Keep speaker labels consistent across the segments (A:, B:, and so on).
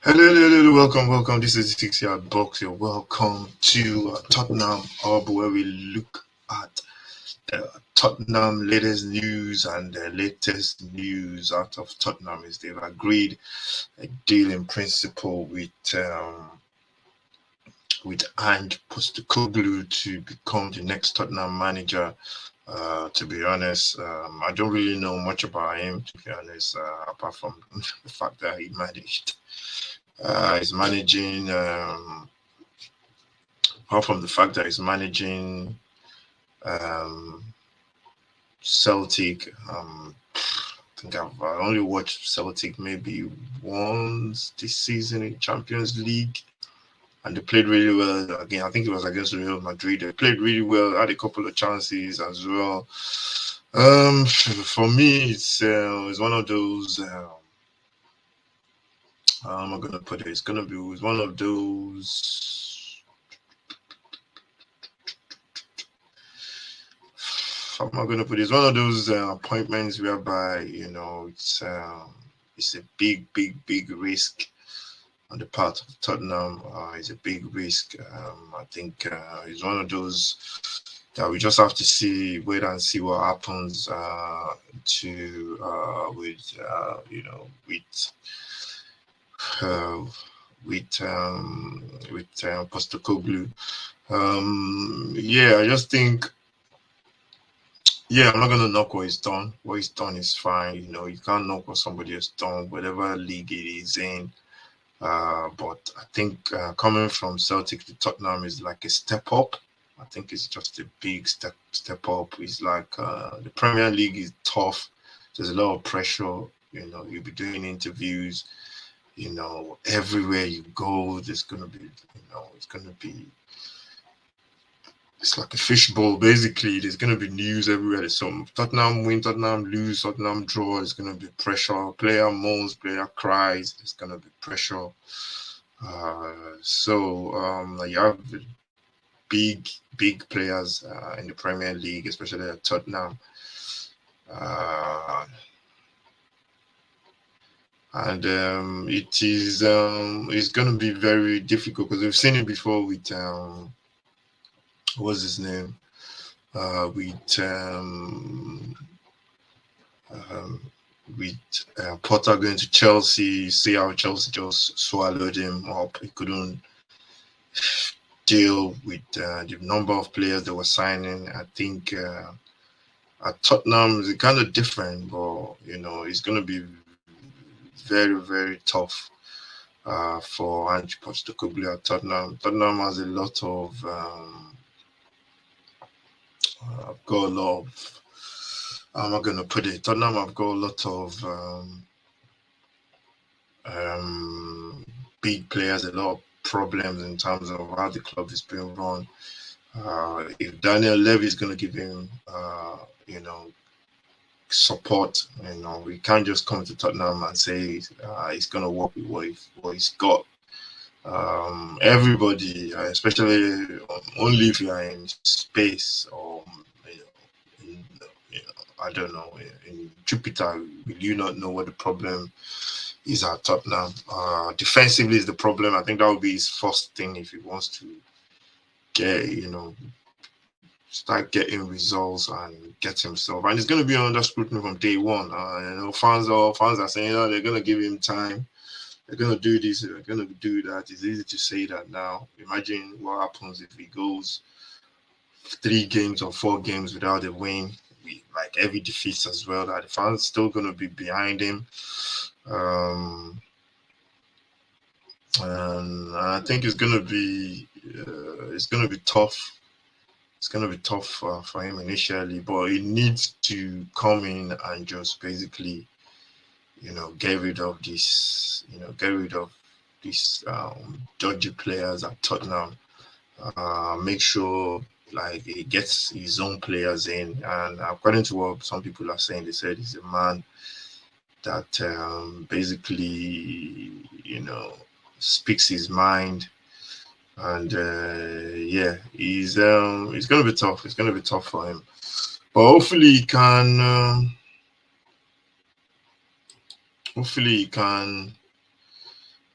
A: Hello, hello, hello, welcome, welcome. This is the 6 yard box. You're welcome to Tottenham Hub, where we look at the Tottenham latest news, and the latest news out of Tottenham is they've agreed a deal in principle with Ange Postacoglu to become the next Tottenham manager. To be honest, I don't really know much about him, to be honest, apart from the fact that he's managing. Apart from the fact that he's managing um, Celtic, I think I've only watched Celtic maybe once this season in Champions League, and they played really well. Again, I think it was against Real Madrid. They played really well, had a couple of chances as well. For me, it's one of those. How am I gonna put it? It's gonna be one of those. How am I going to put it? It's one of those appointments whereby it's a big risk on the part of Tottenham. It's a big risk. I think it's one of those that we just have to wait and see what happens to with uh, with Postacoglu. Yeah, I just think. Yeah, I'm not gonna knock what he's done. What he's done is fine. You can't knock what somebody has done, whatever league it is in. But I think coming from Celtic to Tottenham is like a step up. I think it's just a big step up. It's like the Premier League is tough. There's a lot of pressure. You'll be doing interviews. Everywhere you go, there's gonna be. It's gonna be. It's like a fishbowl, basically. There's going to be news everywhere. There's some Tottenham win, Tottenham lose, Tottenham draw. There's going to be pressure. Player moans, player cries. There's going to be pressure. You have big players in the Premier League, especially at Tottenham. It's going to be very difficult because we've seen it before with what's his name? With Potter going to Chelsea, see how Chelsea just swallowed him up. He couldn't deal with the number of players they were signing. I think at Tottenham it's kind of different, but it's going to be very tough for Ange Postacoglu at Tottenham. Tottenham has a lot of. I've got a lot of. How am I going to put it? Tottenham have got a lot of big players, a lot of problems in terms of how the club is being run. If Daniel Levy is going to give him, support, we can't just come to Tottenham and say he's going to work with what he's got. Everybody, especially only if you are in space or I don't know, in Jupiter, will you not know what the problem is at Tottenham? Defensively is the problem. I think that would be his first thing if he wants to get, start getting results and get himself. And he's going to be under scrutiny from day one. Fans are saying, they're going to give him time. They're going to do this. They're going to do that. It's easy to say that now. Imagine what happens if he goes 3 games or 4 games without a win. Like every defeat as well, that the fans still going to be behind him. And I think it's going to be tough. It's going to be tough for him initially, but he needs to come in and just basically, get rid of these dodgy players at Tottenham. Make sure like he gets his own players in, and according to what some people are saying, they said he's a man that basically speaks his mind, and he's going to be tough. It's going to be tough for him, but hopefully he can. Hopefully he can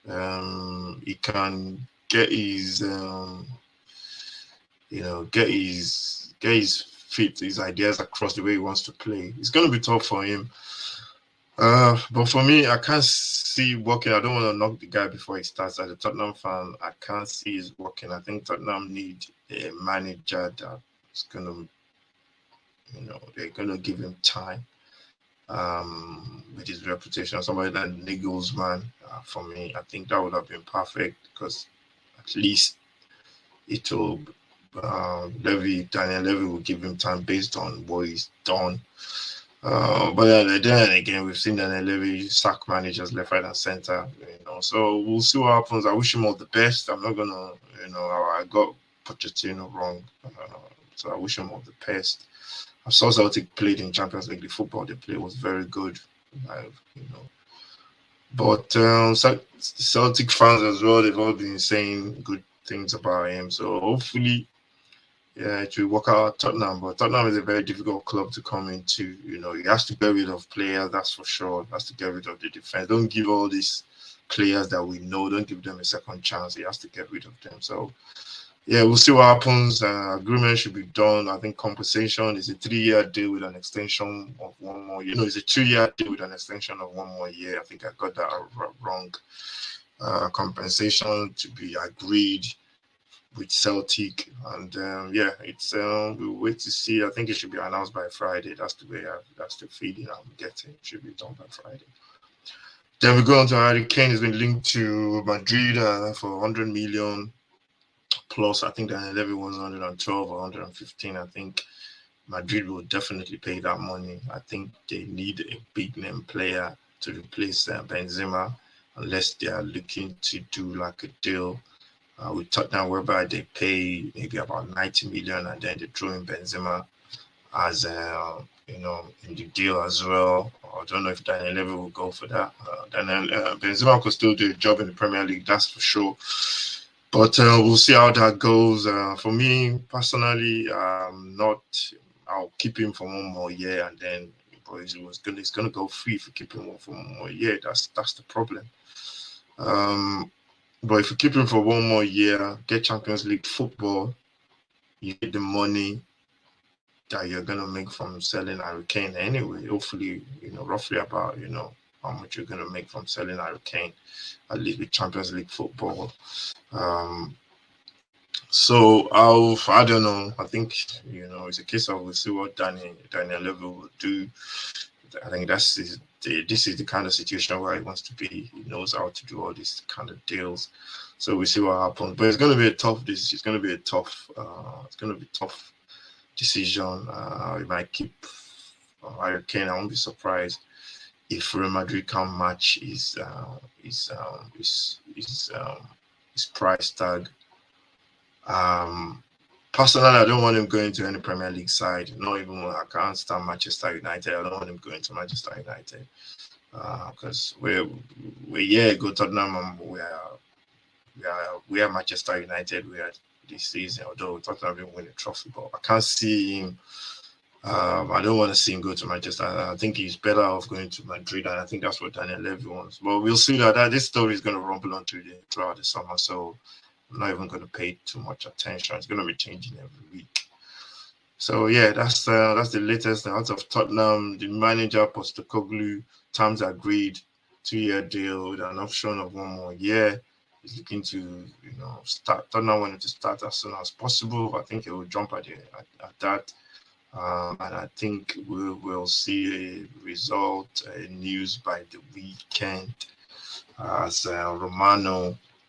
A: He can get his get his feet, his ideas across the way he wants to play. It's going to be tough for him. But for me, I can't see working. I don't want to knock the guy before he starts. As a Tottenham fan, I can't see his working. I think Tottenham need a manager that's going to, they're going to give him time. With his reputation, somebody like Nagelsmann, for me, I think that would have been perfect because at least it will Daniel Levy will give him time based on what he's done. But then again, we've seen Daniel Levy sack managers left, right, and center. So we'll see what happens. I wish him all the best. I'm not gonna, I got Pochettino wrong, so I wish him all the best. I saw Celtic played in Champions League. The football they played was very good, But Celtic fans as well, they've all been saying good things about him. So hopefully, yeah, it will work out at Tottenham. But Tottenham is a very difficult club to come into. He has to get rid of players, that's for sure. He has to get rid of the defense. Don't give all these players that we know, don't give them a second chance. He has to get rid of them. So, yeah, we'll see what happens. Agreement should be done. I think compensation is a 3-year deal with an extension of 1 more year. No, it's a 2-year deal with an extension of 1 more year. I think I got that wrong. Compensation to be agreed with Celtic, and it's we'll wait to see. I think it should be announced by Friday. That's the feeling I'm getting. It should be done by Friday. Then we go on to Harry Kane. Has been linked to Madrid for 100 million plus. I think the level was 112 or 115. I think Madrid will definitely pay that money. I think they need a big name player to replace Benzema, unless they are looking to do like a deal with Tottenham whereby they pay maybe about 90 million and then they throw in Benzema as in the deal as well. I don't know if Daniel Levy will go for that. Benzema could still do a job in the Premier League, that's for sure. But we'll see how that goes. For me personally, I'll keep him for 1 more year, and then he's gonna go free if you keep him for 1 more year. That's the problem. But if you keep him for 1 more year, get Champions League football, you get the money that you're gonna make from selling Harry Kane anyway. Hopefully, roughly about how much you're gonna make from selling Harry Kane, at least with Champions League football. So I don't know. I think it's a case of we'll see what Daniel Levy will do. I think this is the kind of situation where he wants to be. He knows how to do all these kind of deals. So we see what happens. But it's going to be a tough. It's going to be a tough. It's going to be a tough decision. He might keep Harry Kane. I won't be surprised if Real Madrid can match his price tag. Personally, I don't want him going to any Premier League side. Not even I can't stand Manchester United. I don't want him going to Manchester United because we're a year ago Tottenham. We are Manchester United. We are this season. Although Tottenham didn't win a trophy, but I can't see him. I don't want to see him go to Manchester. I think he's better off going to Madrid, and I think that's what Daniel Levy wants. But we'll see that this story is going to rumble on throughout the summer. So I'm not even going to pay too much attention. It's going to be changing every week. So yeah, that's the latest out of Tottenham. The manager Postacoglu, terms agreed, 2-year deal with an option of 1 more year. He's looking to start. Tottenham wanted to start as soon as possible. I think he will jump at that. And I think we will see a result, news by the weekend. As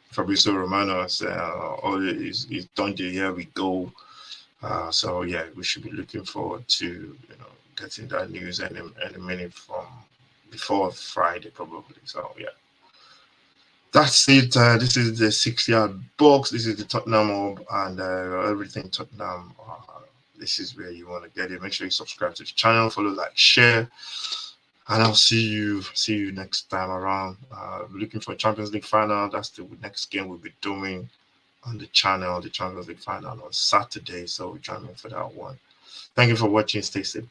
A: Fabrizio Romano has is done the here we go. So yeah, we should be looking forward to getting that news any minute from before Friday probably. So yeah, that's it. This is the 6-yard box. This is the Tottenham Hub and everything Tottenham. This is where you want to get it. Make sure you subscribe to the channel, follow, like, share. And I'll see you next time around. Looking for a Champions League final. That's the next game we'll be doing on the channel, the Champions League final on Saturday. So join me for that one. Thank you for watching. Stay safe.